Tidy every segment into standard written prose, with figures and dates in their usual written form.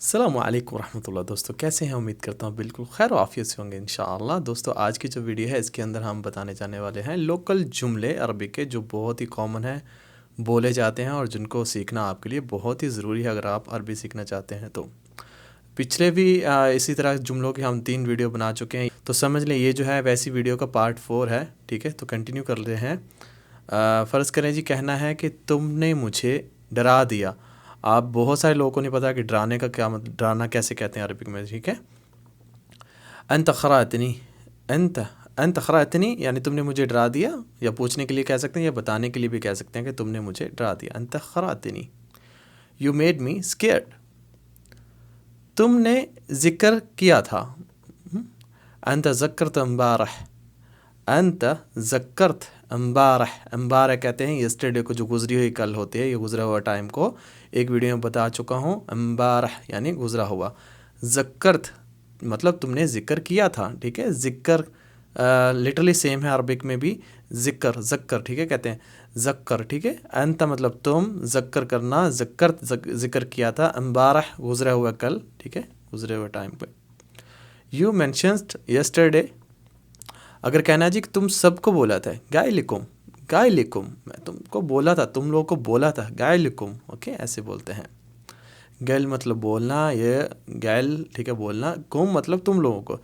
السلام علیکم ورحمۃ اللہ دوستو، کیسے ہیں؟ امید کرتا ہوں بالکل خیر و عافیت سے ہوں گے انشاءاللہ۔ دوستو آج کی جو ویڈیو ہے اس کے اندر ہم بتانے جانے والے ہیں لوکل جملے عربی کے جو بہت ہی کامن ہیں، بولے جاتے ہیں اور جن کو سیکھنا آپ کے لیے بہت ہی ضروری ہے اگر آپ عربی سیکھنا چاہتے ہیں تو۔ پچھلے بھی اسی طرح جملوں کے ہم 3 ویڈیو بنا چکے ہیں، تو سمجھ لیں یہ جو ہے ویسی ویڈیو کا پارٹ 4 ہے، ٹھیک ہے؟ تو کنٹینیو کر رہے ہیں۔ فرض کریں جی، کہنا ہے کہ تم نے مجھے ڈرا دیا۔ آپ بہت سارے لوگوں کو نہیں پتا کہ ڈرانے کا کیا مطلب، ڈرانا کیسے کہتے ہیں عربک میں، ٹھیک ہے؟ انت خرعتنی، انت خرعتنی یعنی تم نے مجھے ڈرا دیا، یا پوچھنے کے لیے کہہ سکتے ہیں یا بتانے کے لیے بھی کہہ سکتے ہیں کہ تم نے مجھے ڈرا دیا۔ انت خرعتنی، یو میڈ می اسکیئرڈ، تم نے ذکر کیا تھا۔ انت ذکرت امبارح، انت ذکرت امبارح، امبارح کہتے ہیں یسٹرڈے کو، جو گزری ہوئی کل ہوتی ہے، یہ گزرا ہوا ٹائم کو ایک ویڈیو میں بتا چکا ہوں۔ امبارح یعنی گزرا ہوا، ذکرت مطلب تم نے ذکر کیا تھا، ٹھیک ہے؟ ذکر لٹرلی سیم ہے عربک میں بھی، ذکر ذکر، ٹھیک ہے؟ کہتے ہیں ذکر، ٹھیک ہے؟ انت مطلب تم، ذکر کرنا، ذکرت ذکر کیا تھا، امبارح گزرا ہوا کل، ٹھیک ہے؟ گزرے ہوئے ٹائم پہ۔ یو مینشنڈ یسٹرڈے، اگر کہنا جی کہ تم سب کو بولا تھا، گائلکم، گائلکم، میں تم کو بولا تھا، تم لوگوں کو بولا تھا، گائلکم، اوکے؟ ایسے بولتے ہیں۔ گیل مطلب بولنا، یہ گیل، ٹھیک ہے؟ بولنا، کم مطلب تم لوگوں کو،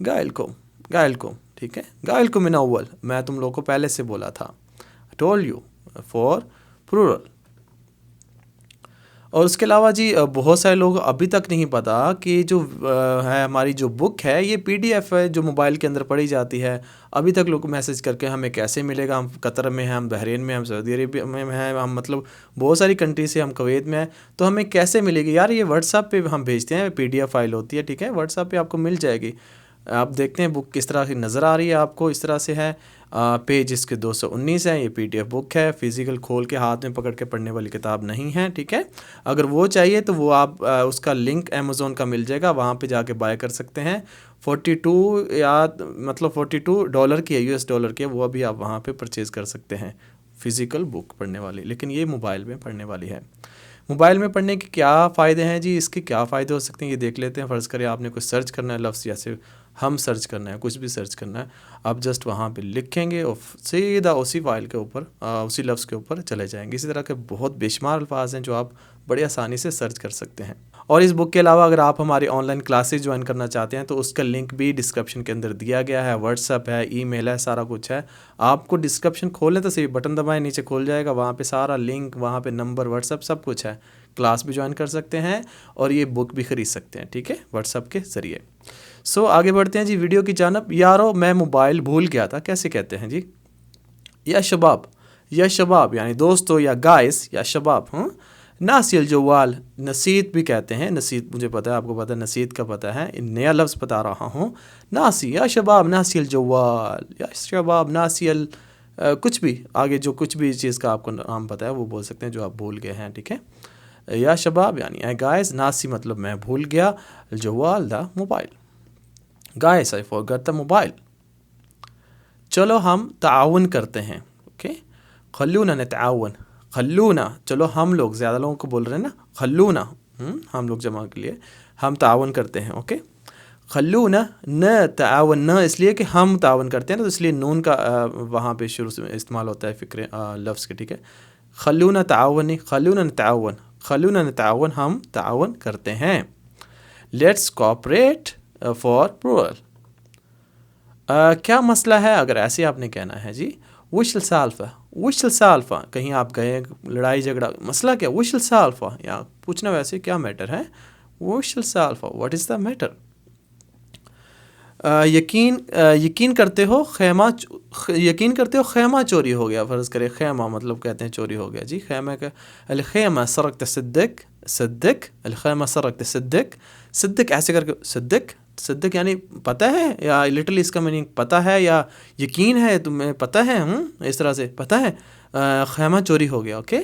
گائلکم، گائلکم، ٹھیک ہے؟ گائلکم من اول، میں تم لوگوں کو پہلے سے بولا تھا۔ Tool you for plural. اور اس کے علاوہ جی بہت سارے لوگ ابھی تک نہیں پتہ کہ جو ہے ہماری جو بک ہے یہ PDF ہے جو موبائل کے اندر پڑھی جاتی ہے۔ ابھی تک لوگ میسج کر کے ہمیں کیسے ملے گا، ہم قطر میں ہیں، ہم بحرین میں ہیں، ہم سعودی عربیہ میں ہیں، ہم مطلب بہت ساری کنٹری سے، ہم کویت میں ہیں، تو ہمیں کیسے ملے گی؟ یار یہ واٹس ایپ پہ ہم بھیجتے ہیں، PDF فائل ہوتی ہے، ٹھیک ہے؟ واٹس ایپ پہ آپ کو مل جائے گی۔ آپ دیکھتے ہیں بک کس طرح کی نظر آ رہی ہے آپ کو، اس طرح سے ہے، پیج اس کے 219 ہیں، یہ PDF بک ہے، فزیکل کھول کے ہاتھ میں پکڑ کے پڑھنے والی کتاب نہیں ہے، ٹھیک ہے؟ اگر وہ چاہیے تو وہ آپ اس کا لنک Amazon کا مل جائے گا، وہاں پہ جا کے بائی کر سکتے ہیں۔ 42 یا مطلب $42 کی ہے، US$ کی ہے، وہ ابھی آپ وہاں پہ پرچیز کر سکتے ہیں، فزیکل بک پڑھنے والی، لیکن یہ موبائل میں پڑھنے والی ہے۔ موبائل میں پڑھنے کے کیا فائدے ہیں جی؟ اس کے کیا فائدے ہو سکتے ہیں یہ دیکھ لیتے ہیں۔ فرض کریں آپ نے کچھ سرچ کرنا ہے لفظ، یا صرف ہم سرچ کرنا ہے، کچھ بھی سرچ کرنا ہے، آپ جسٹ وہاں پہ لکھیں گے اور سیدھا اسی فائل کے اوپر، اسی لفظ کے اوپر چلے جائیں گے۔ اسی طرح کے بہت بے شمار الفاظ ہیں جو آپ بڑی آسانی سے سرچ کر سکتے ہیں۔ اور اس بک کے علاوہ اگر آپ ہماری آن لائن کلاسز جوائن کرنا چاہتے ہیں تو اس کا لنک بھی ڈسکرپشن کے اندر دیا گیا ہے، واٹس ایپ ہے، ای میل ہے، سارا کچھ ہے۔ آپ کو ڈسکرپشن کھولیں تو صحیح، بٹن دبائیں، نیچے کھول جائے گا، وہاں پہ سارا لنک، وہاں پہ نمبر، واٹس ایپ، سب کچھ ہے۔ کلاس بھی جوائن کر سکتے ہیں اور یہ بک بھی خرید سکتے ہیں، ٹھیک ہے؟ واٹس ایپ کے ذریعے۔ آگے بڑھتے ہیں جی ویڈیو کی جانب۔ یارو میں موبائل بھول گیا تھا، کیسے کہتے ہیں جی؟ یا شباب، یا شباب یعنی دوستو، یا گائز، یا شباب، ناسی الجوال، نسیت بھی کہتے ہیں، نسیت مجھے پتہ ہے، آپ کو پتہ ہے، نسیت کا پتہ ہے، نیا لفظ بتا رہا ہوں۔ ناسی، یا شباب ناسی الجوال، یا شباب ناسی کچھ بھی، آگے جو کچھ بھی چیز کا آپ کو نام پتہ ہے وہ بول سکتے ہیں جو آپ بھول گئے ہیں، ٹھیک ہے؟ یا شباب یعنی اے گائز، ناسی مطلب میں بھول گیا، الجوال the mobile, guys I forgot the mobile. چلو ہم تعاون کرتے ہیں، اوکے؟ خلونا نتعاون، خلونا، چلو ہم لوگ، زیادہ لوگوں کو بول رہے ہیں نا، خلونا، ہم لوگ جمع کے لیے ہم تعاون کرتے ہیں، اوکے؟ خلونا نتعاون، نہ اس لیے کہ ہم تعاون کرتے ہیں نا، تو اس لیے نون کا وہاں پہ شروع سے استعمال ہوتا ہے فکر لفظ کے، ٹھیک ہے؟ خلونا تعاون نہیں، خلونا نتعاون، خلونا نتعاون، ہم تعاون کرتے ہیں۔ لیٹس کوآپریٹ فار پلورل، کیا مسئلہ ہے اگر ایسے آپ نے کہنا ہے جی؟ وش السالفہ، وش السالفہ، کہیں آپ گئے لڑائی جھگڑا، مسئلہ کیا؟ وش السالفہ، یا پوچھنا ویسے کیا میٹر ہے؟ وش السالفہ، واٹ از دا میٹر؟ یقین کرتے ہو خیمہ، یقین کرتے ہو خیمہ چوری ہو گیا۔ فرض کرے خیمہ مطلب کہتے ہیں چوری ہو گیا جی، خیمہ کا الخیمہ سرقت صدق، صدق الخیمہ سرقت صدق، صدق ایسے کر کے، صدق، صدق یعنی پتہ ہے، یا لٹرلی اس کا میننگ پتہ ہے یا یقین ہے، تمہیں پتہ ہے، اس طرح سے پتہ ہے خیمہ چوری ہو گیا، اوکے؟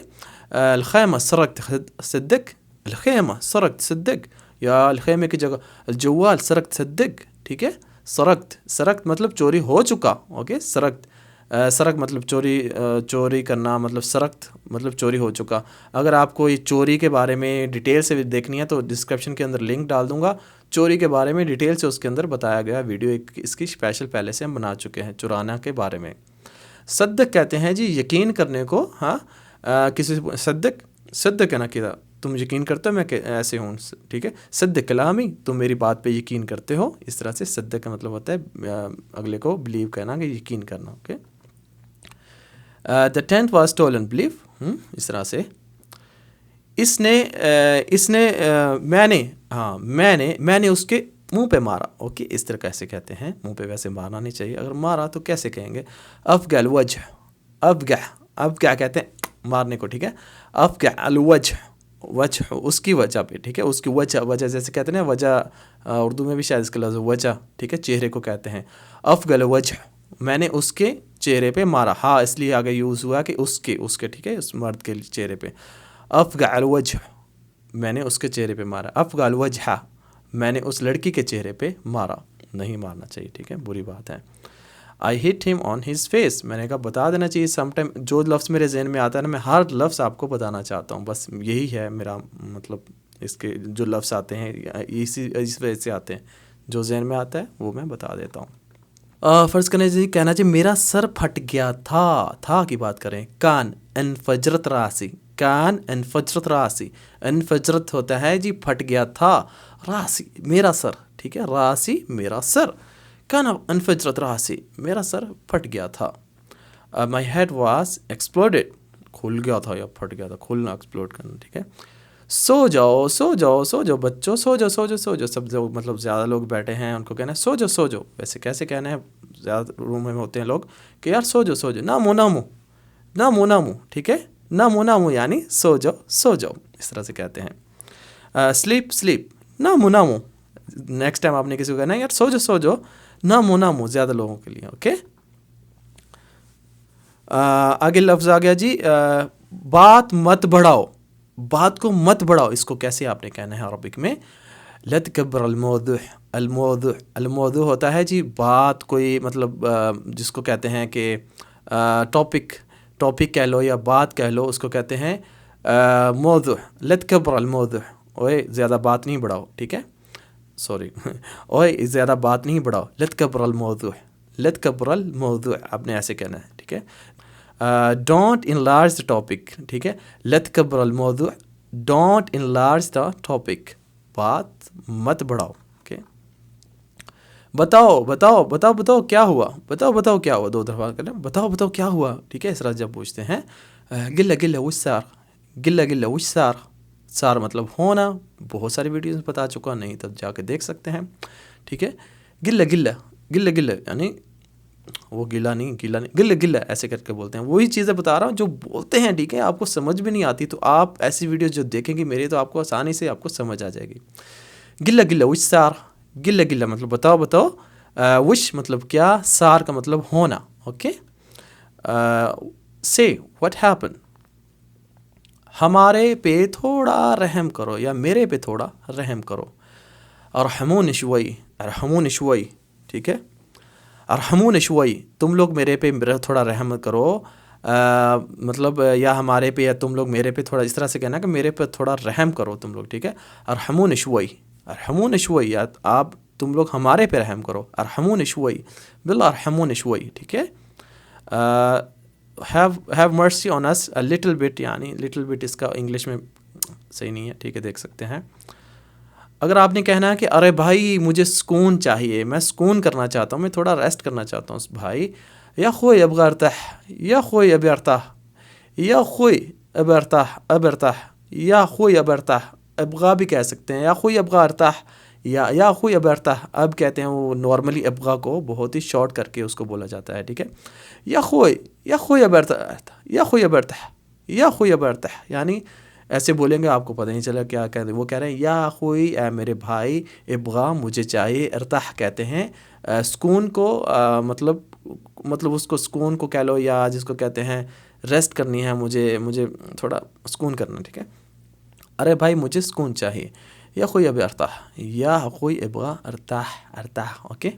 الخیمہ سرقت صدق، الخیمہ سرقت صدق، یا الخیمہ کی جگہ الجوال سرقت صدق، ٹھیک ہے؟ سرقت، سرقت مطلب چوری ہو چکا، اوکے؟ سرقت سرق مطلب چوری کرنا، مطلب سرقت مطلب چوری ہو چکا۔ اگر آپ کو یہ چوری کے بارے میں ڈیٹیل سے دیکھنی ہے تو ڈسکرپشن کے اندر لنک ڈال دوں گا، چوری کے بارے میں ڈیٹیل سے اس کے اندر بتایا گیا ویڈیو، ایک اس کی اسپیشل پہلے سے ہم بنا چکے ہیں چرانا کے بارے میں۔ صدق کہتے ہیں جی یقین کرنے کو، ہاں کسی صدق ہے نا کہ تم یقین کرتے ہو میں ایسے ہوں، ٹھیک ہے، صدق کلامی، تم میری بات پہ یقین کرتے ہو، اس طرح سے صدق کا مطلب ہوتا ہے اگلے کو بلیو کرنا، کہ یقین کرنا، okay. The tent was stolen, blue, اس طرح سے میں نے اس کے منہ پہ مارا، اوکے، اس طرح کیسے کہتے ہیں، منہ پہ ویسے مارنا نہیں چاہیے، اگر مارا تو کیسے کہیں گے، افقع الوجہ، افقع کہتے ہیں مارنے کو، ٹھیک ہے، افقع الوجہ، وجہ اس کی وجہ پہ، ٹھیک ہے، اس کی وجہ جیسے کہتے ہیں نا وجہ، اردو میں بھی شاید اس کا لفظ وجہ، ٹھیک ہے، چہرے کو کہتے ہیں، افقع الوجہ، میں نے اس کے چہرے پہ مارا، ہاں اس لیے آگے یوز ہوا کہ اس کے، ٹھیک ہے، اس مرد کے چہرے پہ، افقع الوجہ، میں نے اس کے چہرے پہ مارا، افقع الوجہ، میں نے اس لڑکی کے چہرے پہ مارا، نہیں مارنا چاہیے، ٹھیک ہے، بری بات ہے۔ I hit him on his face، میں نے کہا بتا دینا چاہیے، سم ٹائم جو لفظ میرے ذہن میں آتا ہے نا میں ہر لفظ آپ کو بتانا چاہتا ہوں، بس یہی ہے میرا مطلب، اس کے جو لفظ آتے ہیں اس وجہ سے آتے ہیں، جو ذہن میں آتا ہے وہ میں بتا دیتا ہوں۔ فرض کرنے جی کہنا چاہیے میرا سر پھٹ گیا تھا کی بات کریں، کان انفجرت راسی، کان انفجرت راسی، انفجرت ہوتا ہے جی پھٹ گیا تھا، راسی میرا سر، ٹھیک ہے، راسی میرا سر، کان انفجرت راسی میرا سر پھٹ گیا تھا، مائی ہیڈ واز ایکسپلوڈیڈ، کھل گیا تھا یا پھٹ گیا تھا، کھلنا ایکسپلوڈ کرنا، ٹھیک ہے۔ سو جاؤ بچوں، سو جاؤ، سب جو مطلب زیادہ لوگ بیٹھے ہیں ان کو کہنا ہے سو جاؤ، ویسے کیسے کہنا ہے، زیادہ روم میں ہوتے ہیں لوگ کہ یار سو جاؤ، نامو، ٹھیک ہے، نامو یعنی سو جاؤ، اس طرح سے کہتے ہیں۔ سلیپ، نامو، نیکسٹ ٹائم آپ نے کسی کو کہنا ہے یار سو جاؤ، نامو، زیادہ لوگوں کے لیے، اوکے۔ آگے لفظ آ گیا جی، بات مت بڑھاؤ، بات کو مت بڑھاؤ، اس کو کیسے آپ نے کہنا ہے عربک میں، لا تکبر الموضوع، الموضوع ہوتا ہے جی بات، کوئی مطلب جس کو کہتے ہیں کہ ٹاپک کہہ لو یا بات کہہ لو، اس کو کہتے ہیں موضوع، لا تکبر الموضوع، اوے زیادہ بات نہیں بڑھاؤ، ٹھیک ہے، سوری اوے زیادہ بات نہیں بڑھاؤ، لا تکبر الموضوع، آپ نے ایسے کہنا ہے، ٹھیک ہے۔ ڈونٹ انلارج دا ٹاپک، ٹھیک ہے، لا تکبر الموضوع، ڈونٹ انلارج دا ٹاپک، بات مت بڑھاؤ، اوکے۔ بتاؤ کیا ہوا، بتاؤ کیا ہوا، 2 دفعہ کریں، بتاؤ کیا ہوا، ٹھیک ہے، اس طرح جب پوچھتے ہیں، گلا وش سار مطلب ہونا، بہت ساری ویڈیوز میں بتا چکا، نہیں تب جا کے دیکھ سکتے ہیں، ٹھیک ہے۔ گلا یعنی وہ گلا ایسے کر کے بولتے ہیں، وہی چیزیں بتا رہا ہوں جو بولتے ہیں، ٹھیک ہے، آپ کو سمجھ بھی نہیں آتی تو آپ ایسی ویڈیوز جو دیکھیں گی میری تو آپ کو آسانی سے آپ کو سمجھ آ جائے گی۔ گلا وش سار، گلا مطلب بتاؤ، وش مطلب کیا، سار کا مطلب ہونا، اوکے۔ سے واٹ ہیپن، ہمارے پہ تھوڑا رحم کرو یا میرے پہ تھوڑا رحم کرو، ارحمون شوئی، ٹھیک ہے، ارحمون شوئی، تم لوگ میرے پہ تھوڑا رحم کرو، مطلب یا ہمارے پہ یا تم لوگ میرے پہ تھوڑا، اس طرح سے کہنا کہ میرے پہ تھوڑا رحم کرو تم لوگ، ٹھیک ہے، ارحمون شوئی، یا آپ تم لوگ ہمارے پہ رحم کرو، ارحمون شوئی، باللہ ارحمون شوئی، ٹھیک ہے۔ have mercy on us a little bit، یعنی little bit اس کا انگلش میں صحیح نہیں ہے، ٹھیک ہے، دیکھ سکتے ہیں۔ اگر آپ نے کہنا ہے کہ ارے بھائی مجھے سکون چاہیے، میں سکون کرنا چاہتا ہوں، میں تھوڑا ریسٹ کرنا چاہتا ہوں بھائی، یا خوئی ابغى ارتاح، یا خوئی ابي ارتاح، یا خوئی ابي ارتاح، یا خوئی ابي ارتاح، ابغى بھی کہہ سکتے ہیں، یا خوئی ابغى ارتاح، یا خوئی ابي ارتاح، اب کہتے ہیں وہ نارملی ابغى کو بہت ہی شارٹ کر کے اس کو بولا جاتا ہے، ٹھیک ہے، یا خوئی ابي ارتاح، یا خوئی ابي ارتاح، یعنی ایسے بولیں گے آپ کو پتہ نہیں چلا کیا کہتے ہیں، وہ کہہ رہے ہیں یا خوئی، اے میرے بھائی، ابغا مجھے چاہیے، ارتاح کہتے ہیں سکون کو، مطلب اس کو سکون کو کہہ لو، یا جس کو کہتے ہیں ریسٹ کرنی ہے، مجھے تھوڑا سکون کرنا، ٹھیک ہے، ارے بھائی مجھے سکون چاہیے، یا خوئی ابھی ارتاح، یا خوئی ابغا ارتاح، اوکے۔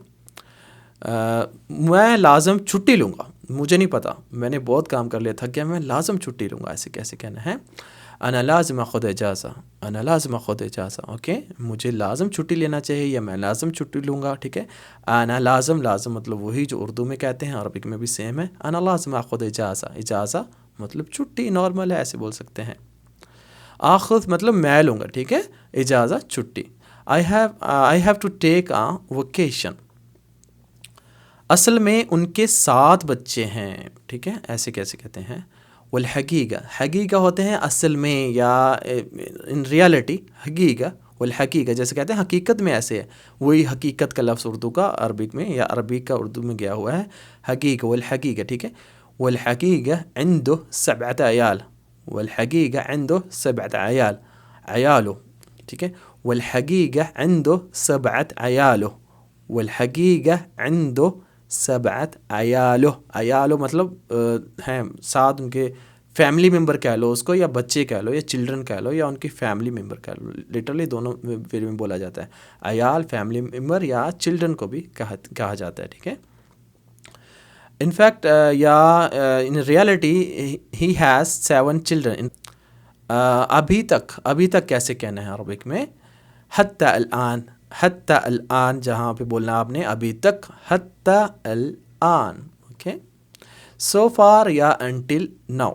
میں لازم چھٹی لوں گا، مجھے نہیں پتہ، میں نے بہت کام کر لیا، تھک گیا، میں لازم چھٹی لوں گا، ایسے کیسے کہنا ہے؟ انا لازم اخذ اجازہ، انا لازم اخذ اجازہ، اوکے، مجھے لازم چھٹی لینا چاہیے یا میں لازم چھٹی لوں گا، ٹھیک ہے۔ انا لازم، لازم مطلب وہی جو اردو میں کہتے ہیں، عربک میں بھی سیم ہے، انا لازم اخذ اجازہ، اجازہ مطلب چھٹی، نارمل ہے، ایسے بول سکتے ہیں۔ آخذ مطلب میں لوں گا، ٹھیک ہے، اجازہ چھٹی۔ I have to take a vacation، اصل میں ان کے 7 بچے ہیں، ٹھیک ہے، ایسے کیسے کہتے ہیں؟ والحقیقہ، حقیقہ ہوتے ہیں اصل میں یا ان ریالٹی، حقیقہ والحقیقہ جیسے کہتے ہیں حقیقت میں، ایسے ہے، وہی حقیقت کا لفظ اردو کا عربک میں یا عربی کا اردو میں گیا ہوا ہے، حقیقہ والحقیقہ، ٹھیک ہے۔ والحقیقہ عنده 7 عیال، والحقیقہ عنده 7 عیال، عیالو، ٹھیک ہے۔ والحقیقہ عنده 7 عیالو، والحقیقہ عنده 7 عیالو، عیالو مطلب ہیں 7 ان کے فیملی ممبر کہہ لو اس کو، یا بچے کہہ لو، یا چلڈرن کہہ لو، یا ان کی فیملی ممبر کہہ لو، لٹرلی دونوں وے میں بولا جاتا ہے، عیال، فیملی ممبر یا چلڈرن کو بھی کہا جاتا ہے، ٹھیک ہے۔ ان فیکٹ یا in reality he has 7 children, ابھی تک کیسے کہنا ہے عربک میں؟ حتی الآن، حتی الآن جہاں پہ بولنا آپ نے ابھی تک، حتی الآن، اوکے۔ سو فار یا انٹل ناؤ،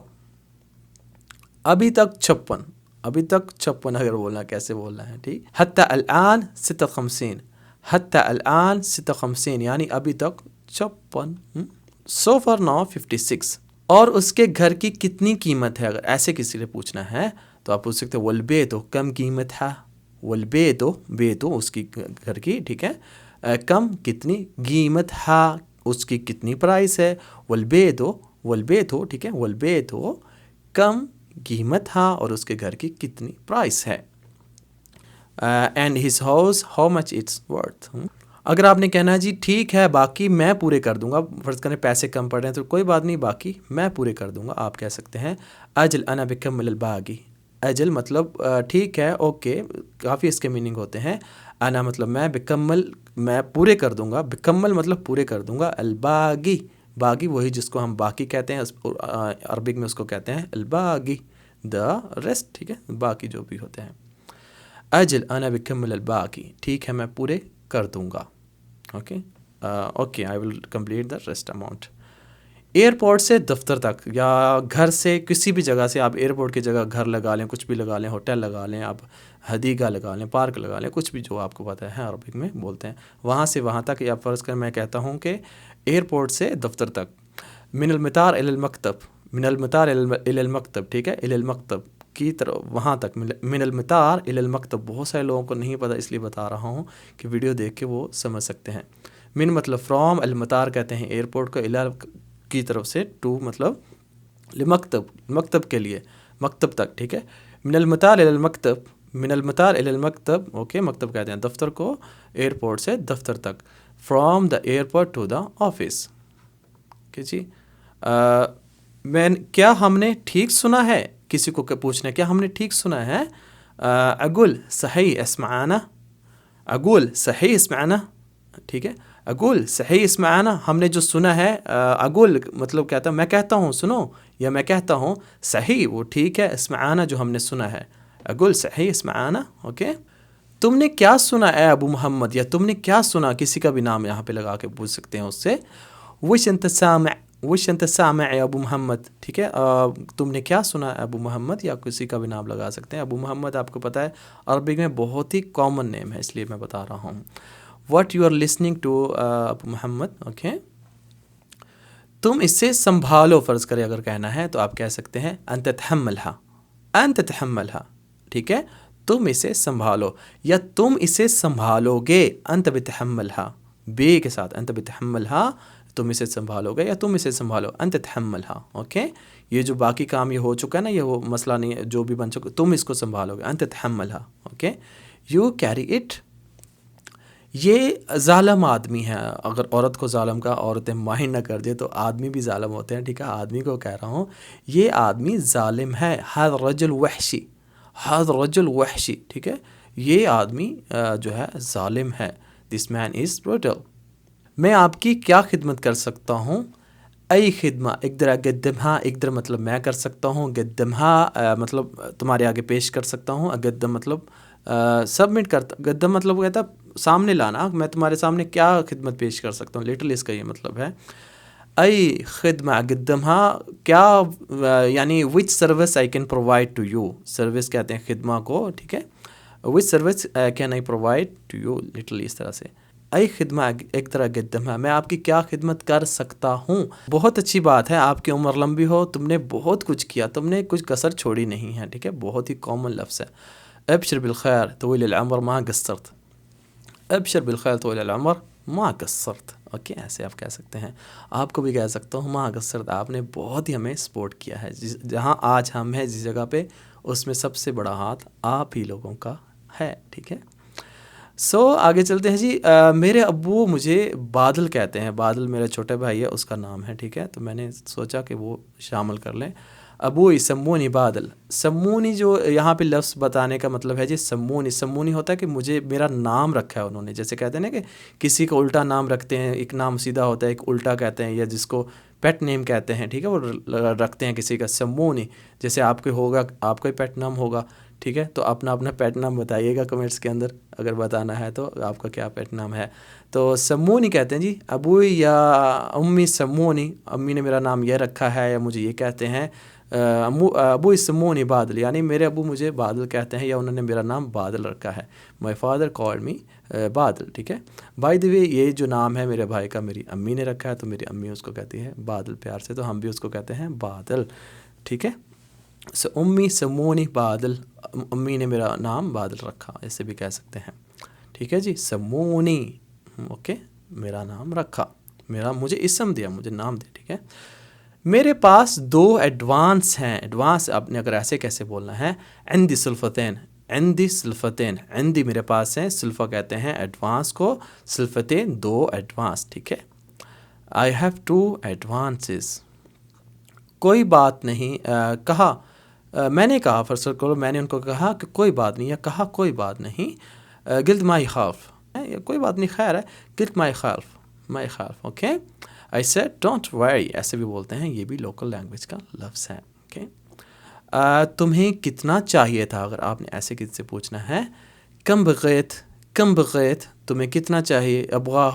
ابھی تک 56، ابھی تک 56 اگر بولنا کیسے بولنا ہے، ٹھیک۔ حتی الآن 56، حتی الآن 56 یعنی ابھی تک 56۔ سو فار ناؤ 56، اور اس کے گھر کی کتنی قیمت ہے، اگر ایسے کسی نے پوچھنا ہے تو آپ پوچھ سکتے ہیں والبیتو کم قیمت ہے، والبیتو، بیتو اس کی گھر کی، ٹھیک ہے، کم کتنی، قیمت ہے اس کی کتنی پرائس ہے، والبیتو، والبیتو، ٹھیک ہے، والبیتو کم قیمت ہے اور اس کے گھر کی کتنی پرائس ہے۔ And his house how much it's worth, اگر آپ نے کہنا ہے جی ٹھیک ہے باقی میں پورے کر دوں گا، فرض کریں پیسے کم پڑ رہے ہیں تو کوئی بات نہیں، باقی میں پورے کر دوں گا، آپ کہہ سکتے ہیں اجل انا بکمل الباقی، اجل مطلب ٹھیک ہے، اوکے، کافی اس کے میننگ ہوتے ہیں، انا مطلب میں، بکمل میں پورے کر دوں گا، بکمل مطلب پورے کر دوں گا، الباقی، باقی وہی جس کو ہم باقی کہتے ہیں، عربک میں اس کو کہتے ہیں الباقی، دا ریسٹ، ٹھیک ہے، باقی جو بھی ہوتے ہیں۔ اجل انا بکمل الباقی، ٹھیک ہے میں پورے کر دوں گا، okay, okay I will complete the rest amount. Airport سے دفتر تک یا گھر سے کسی بھی جگہ سے، آپ ایئرپورٹ کی جگہ گھر لگا لیں، کچھ بھی لگا لیں، ہوٹل لگا لیں، آپ حدیقہ لگا لیں، پارک لگا لیں، کچھ بھی جو آپ کو پتہ ہے عربک میں بولتے ہیں، وہاں سے وہاں تک، یا فرض کر میں کہتا ہوں کہ ایئرپورٹ سے دفتر تک، من المطار الی المکتب، من المطار الی المکتب، ٹھیک ہے، الی المکتب کی طرف، وہاں تک، من المطار الی المکتب، بہت سارے لوگوں کو نہیں پتہ اس لیے بتا رہا ہوں کہ ویڈیو دیکھ کے وہ سمجھ سکتے ہیں۔ من مطلب فرام، المطار کہتے ہیں ایئرپورٹ کو، الی کی طرف سے، ٹو مطلب لمکتب، مکتب کے لیے، مکتب تک، ٹھیک ہے، من المطار الی المکتب، من المطار الی المکتب، اوکے، مکتب کہتے ہیں دفتر کو، ایئرپورٹ سے دفتر تک، from the airport to the office, کہ جی کیا ہم نے ٹھیک سنا ہے، کسی کو پوچھنا ہے کیا ہم نے ٹھیک سنا ہے، اقول صحیح اسمعنا، اقول صحیح اسمعنا، ٹھیک ہے، اقول صحیح اسمعنا، ہم نے جو سنا ہے، اقول مطلب کہتا ہوں میں کہتا ہوں سنو، یا میں کہتا ہوں صحیح وہ ٹھیک ہے، اسمعنا جو ہم نے سنا ہے، اقول صحیح اسمعنا، اوکے۔ تم نے کیا سنا اے ابو محمد، یا تم نے کیا سنا، کسی کا بھی نام یہاں پہ لگا کے پوچھ سکتے ہیں اس سے، وش انت سامع، وش انت سامع اے ابو محمد، ٹھیک ہے، تم نے کیا سنا ابو محمد، یا کسی کا بھی نام لگا سکتے ہیں۔ ابو محمد آپ کو پتہ ہے عربک میں بہت ہی کامن نیم ہے، اس لیے میں بتا رہا ہوں، what you are listening to Abu Muhammad, okay. تم اسے سنبھالو، فرض کرے اگر کہنا ہے تو آپ کہہ سکتے ہیں انت تحملها، انت تحملها، ٹھیک ہے، تم اسے سنبھالو، یا تم اسے سنبھالو گے، انت بتحملها، بے کے ساتھ، انت بتحملها، تم اسے سنبھالو گے یا تم اسے سنبھالو، انت تحملها، اوکے۔ یہ جو باقی کام یہ ہو چکا ہے نا، یہ وہ مسئلہ نہیں ہے، جو بھی بن چکا، تم اس کو سنبھالو گے، انت تحملها، اوکے۔ یو کیری اٹ، یہ ظالم آدمی ہے، اگر عورت کو ظالم کا عورتیں مائنڈ نہ کر دے تو آدمی بھی ظالم ہوتے ہیں، ٹھیک ہے، آدمی کو کہہ رہا ہوں، یہ آدمی ظالم ہے، هذا الرجل وحشی، هذا الرجل وحشی، ٹھیک ہے، یہ آدمی جو ہے ظالم ہے، this man is brutal۔ میں آپ کی کیا خدمت کر سکتا ہوں. ای خدمہ اقدر اقدمها، اقدر مطلب میں کر سکتا ہوں، قدمها مطلب تمہارے آگے پیش کر سکتا ہوں، اقدم مطلب سبمٹ کرتا، قدم مطلب کہتا سامنے لانا، میں تمہارے سامنے کیا خدمت پیش کر سکتا ہوں، لٹرلی اس کا یہ مطلب ہے. ای خدمہ قدمها کیا یعنی which service I can provide to you, service کہتے ہیں خدمہ کو، ٹھیک ہے. Which service can I provide to you, literally اس طرح سے. ای خدمہ ایک طرح قدمها، میں آپ کی کیا خدمت کر سکتا ہوں. بہت اچھی بات ہے، آپ کی عمر لمبی ہو، تم نے بہت کچھ کیا، تم نے کچھ کسر چھوڑی نہیں ہے، ٹھیک ہے. بہت ہی کامن لفظ ہے. ابشر بالخیر طویل العمر ما قصرت، ابشر بالخیر طویل العمر ما قصرت. اوکے، ایسے آپ کہہ سکتے ہیں. آپ کو بھی کہہ سکتا ہوں ما قصرت، آپ نے بہت ہی ہمیں سپورٹ کیا ہے. جہاں آج ہم ہیں جس جگہ پہ، اس میں سب سے بڑا ہاتھ آپ ہی لوگوں کا ہے، ٹھیک ہے. آگے چلتے ہیں جی. میرے ابو مجھے بادل کہتے ہیں، بادل میرا چھوٹا بھائی ہے، اس کا نام ہے، ٹھیک ہے. تو میں نے سوچا کہ وہ شامل کر لیں. ابوئی سمونی بادل، سمونی جو یہاں پہ لفظ بتانے کا مطلب ہے جی سمونی. سمونی ہوتا ہے کہ مجھے میرا نام رکھا ہے انہوں نے، جیسے کہتے ہیں نا کہ کسی کو الٹا نام رکھتے ہیں، ایک نام سیدھا ہوتا ہے، ایک الٹا کہتے ہیں، یا جس کو پیٹ نیم کہتے ہیں، ٹھیک ہے، وہ رکھتے ہیں کسی کا. سمونی جیسے آپ کے ہوگا، آپ کا پیٹ نام ہوگا، ٹھیک ہے. تو اپنا اپنا پیٹ نام بتائیے گا کمنٹس کے اندر، اگر بتانا ہے تو آپ کا کیا پیٹ نام ہے. تو سمونی کہتے ہیں جی. ابوئی یا امی سمونی، امی نے میرا نام یہ رکھا ہے، یا مجھے یہ کہتے ہیں. ابو سمونی بادل، یعنی میرے ابو مجھے بادل کہتے ہیں، یا انہوں نے میرا نام بادل رکھا ہے. مائی فادر کالڈ می بادل، ٹھیک ہے. بائی دی وے یہ جو نام ہے میرے بھائی کا میری امی نے رکھا ہے، تو میری امی اس کو کہتی ہے بادل پیار سے، تو ہم بھی اس کو کہتے ہیں بادل، ٹھیک ہے. امی سمونی بادل، امی نے میرا نام بادل رکھا، ایسے بھی کہہ سکتے ہیں، ٹھیک ہے جی. سمونی، اوکے، میرا نام رکھا، مجھے اسم دیا، مجھے نام دیا، ٹھیک ہے. میرے پاس 2 ایڈوانس ہیں. ایڈوانس آپ نے اگر ایسے کیسے بولنا ہے، عندی سلفتین، عندی سلفتین، عندی میرے پاس ہیں، سلفہ کہتے ہیں ایڈوانس کو، سلفتین 2 ایڈوانس، ٹھیک ہے. I have 2 advances. کوئی بات نہیں، کہا، میں نے کہا، فرض کرو میں نے ان کو کہا کہ کوئی بات نہیں، یا کہا کوئی بات نہیں. قلت ما يخاف، کوئی بات نہیں خیر ہے. قلت ما يخاف، ما يخاف، okay. I said don't worry، ایسے بھی بولتے ہیں، یہ بھی لوکل لینگویج کا لفظ ہے، اوکے. تمہیں کتنا چاہیے تھا، اگر آپ نے ایسے کسی سے پوچھنا ہے. کم بغیت، کم بغیت، تمہیں کتنا چاہیے. ابغا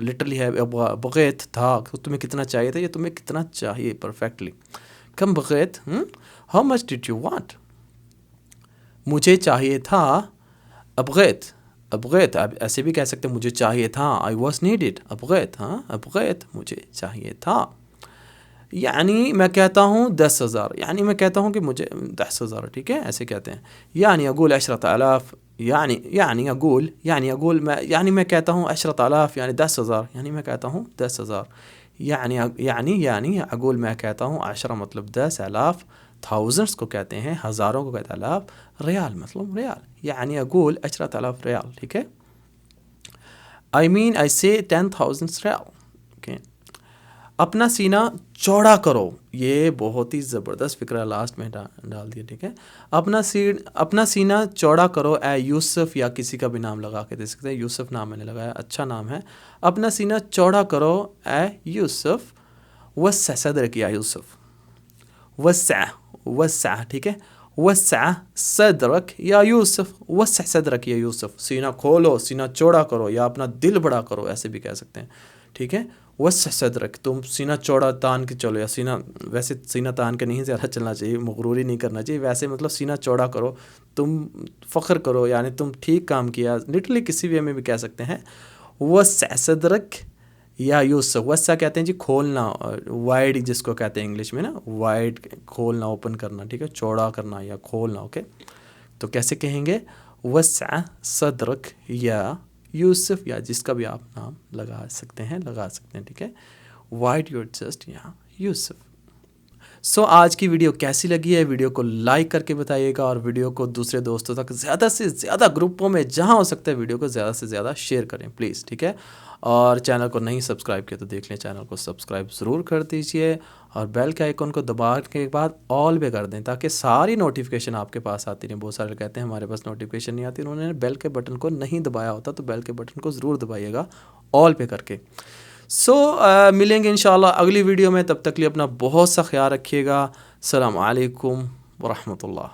لٹرلی ہے، ابغا بغیت تھا، تمہیں کتنا چاہیے تھا، یہ تمہیں کتنا چاہیے پرفیکٹلی. کم بغیت، how much did you want, مجھے چاہیے تھا. ابغیت، ابغیت آپ ایسے بھی کہہ سکتے ہیں، مجھے چاہیے تھا. آئی واز نیڈڈ، ابغیت، ہاں ابغیت مجھے چاہیے تھا. یعنی میں کہتا ہوں 10,000، یعنی میں کہتا ہوں کہ مجھے 10,000، ٹھیک ہے، ایسے کہتے ہیں. یعنی اقول 10,000، یعنی اقول میں کہتا ہوں 10,000، یعنی 10,000، یعنی میں کہتا ہوں 10,000. یعنی اقول میں کہتا ہوں 10 مطلب 10,000، تھاؤزنڈس کو کہتے ہیں، ہزاروں کو کہتے ہیں آلاف، ریال مطلب ریال، یعنی اقول 10,000 ریال، ٹھیک ہے. I mean I say 10,000 Real, okay. اپنا سینہ چوڑا کرو، یہ بہت ہی زبردست فکرہ لاسٹ میں ڈال دیا، ٹھیک ہے. اپنا سینہ چوڑا کرو اے یوسف، یا کسی کا بھی نام لگا کے دے سکتے ہیں. یوسف نام میں نے لگایا، اچھا نام ہے. اپنا سینہ چوڑا کرو اے یوسف. وسع صدرک یا یوسف، وسع، ٹھیک ہے. وسع صدرک یا یوسف، وسع صدرک یا یوسف، سینہ کھولو، سینہ چوڑا کرو، یا اپنا دل بڑا کرو، ایسے بھی کہہ سکتے ہیں، ٹھیک ہے. وسع صدرک، تم سینہ چوڑا تان کے چلو، یا سینہ، ویسے سینہ تان کے نہیں زیادہ چلنا چاہیے، مغروری نہیں کرنا چاہیے، ویسے مطلب سینہ چوڑا کرو، تم فخر کرو، یعنی تم ٹھیک کام کیا، لٹرلی کسی وے میں بھی کہہ سکتے ہیں. وسع صدرک یا یوسف. وسع کہتے ہیں جی کھولنا، وائڈ جس کو کہتے ہیں انگلش میں نا، وائڈ کھولنا، اوپن کرنا، ٹھیک ہے، چوڑا کرنا یا کھولنا، اوکے. تو کیسے کہیں گے، وسع صدرک یا یوسف، یا جس کا بھی آپ نام لگا سکتے ہیں، ٹھیک ہے. وائڈ یور چیسٹ یا یوسف. آج کی ویڈیو کیسی لگی ہے، ویڈیو کو لائک کر کے بتائیے گا، اور ویڈیو کو دوسرے دوستوں تک زیادہ سے زیادہ گروپوں میں جہاں ہو سکتا ہے ویڈیو کو زیادہ سے زیادہ شیئر کریں پلیز، ٹھیک ہے. اور چینل کو نہیں سبسکرائب کیا تو دیکھ لیں، چینل کو سبسکرائب ضرور کر دیجئے، اور بیل کے آئیکن کو دبا کے بعد آل پہ کر دیں، تاکہ ساری نوٹیفیکیشن آپ کے پاس آتی رہیں. بہت سارے کہتے ہیں ہمارے پاس نوٹیفیکیشن نہیں آتی، انہوں نے بیل کے بٹن کو نہیں دبایا ہوتا، تو بیل کے بٹن کو ضرور دبائیے گا آل پہ کر کے. سو ملیں گے انشاءاللہ اگلی ویڈیو میں، تب تک لیے اپنا بہت سا خیال رکھیے گا. السلام علیکم ورحمۃ اللہ.